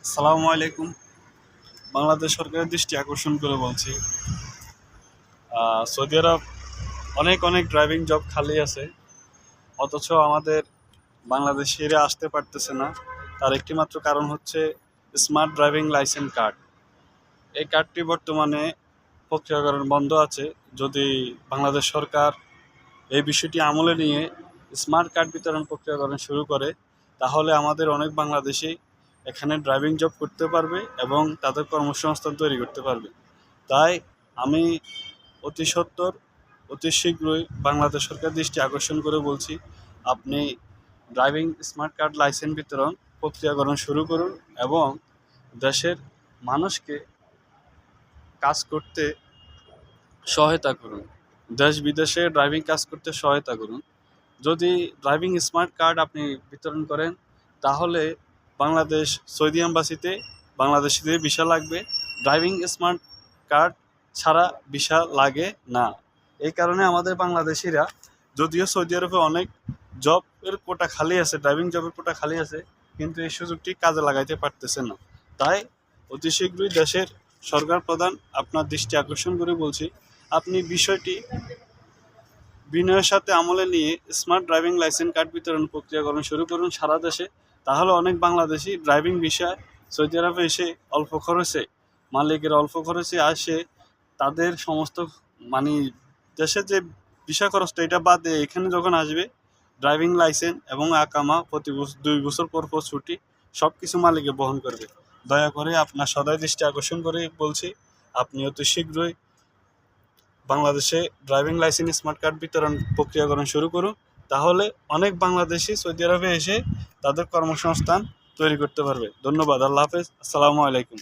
আসসালামু আলাইকুম। বাংলাদেশ সরকারের দৃষ্টি আকর্ষণ করে বলছি, সৌদি আরব অনেক অনেক ড্রাইভিং জব খালি আছে, অথচ আমাদের বাংলাদেশিরা আসতে পারতেছে না। তার একটি মাত্র কারণ হচ্ছে স্মার্ট ড্রাইভিং লাইসেন্স কার্ড। এই কার্ডটি বর্তমানে প্রক্রিয়াকরণ বন্ধ আছে। যদি বাংলাদেশ সরকার এই বিষয়টি আমলে নিয়ে স্মার্ট কার্ড বিতরণ প্রক্রিয়াকরণ শুরু করে, তাহলে আমাদের অনেক বাংলাদেশি এখানে ড্রাইভিং জব করতে পারবে এবং তাদের কর্মসংস্থান তৈরি করতে পারবে। তাই আমি অতি সত্বর অতি শীঘ্রই বাংলাদেশ সরকার দৃষ্টি আকর্ষণ করে বলছি, আপনি ড্রাইভিং স্মার্ট কার্ড লাইসেন্স বিতরণ প্রক্রিয়াকরণ শুরু করুন এবং দেশের মানুষকে কাজ করতে সহায়তা করুন, দেশ বিদেশে ড্রাইভিং কাজ করতে সহায়তা করুন। যদি ড্রাইভিং স্মার্ট কার্ড আপনি বিতরণ করেন, তাহলে বাংলাদেশ সৌদি এম্বাসিতে বাংলাদেশিদের ভিসা লাগবে, ড্রাইভিং স্মার্ট কার্ড ছাড়া ভিসা লাগে না। এই কারণে আমাদের বাংলাদেশিরা, যদিও সৌদি আরবে অনেক জবের কোটা খালি আছে, ড্রাইভিং জবের কোটা খালি আছে, কিন্তু এই সুযোগটি কাজে লাগাইতে পারতেছে না। তাই অতি শীঘ্রই দেশের সরকার প্রধান আপনার দৃষ্টি আকর্ষণ করে বলছি, আপনি বিষয়টি বিনয়ের সাথে আমলে নিয়ে স্মার্ট ড্রাইভিং লাইসেন্স কার্ড বিতরণ প্রক্রিয়াকরণ শুরু করুন সারা দেশে। তাহলে অনেক বাংলাদেশি ড্রাইভিং ভিসায় সৌদি আরবে এসে অল্প খরচে, মালিকের অল্প খরচে আসে, তাদের সমস্ত মানে দেশে যে ভিসা খরচটা এটা বাদ দিয়ে এখানে যখন আসবে, ড্রাইভিং লাইসেন্স এবং আকামা প্রতি 2 বছর পর পর ছুটি সব কিছু মালিকে বহন করবে। দয়া করে আপনার সদয় দৃষ্টি আকর্ষণ করে বলছি, আপনি অতি শীঘ্রই বাংলাদেশে ড্রাইভিং লাইসেন্স স্মার্ট কার্ড বিতরণ প্রক্রিয়াকরণ শুরু করুন। তাহলে অনেক বাংলাদেশি সৌদি আরবে এসে তাদের কর্মসংস্থান তৈরি করতে পারবে। ধন্যবাদ। আল্লাহ হাফেজ। আসসালামু আলাইকুম।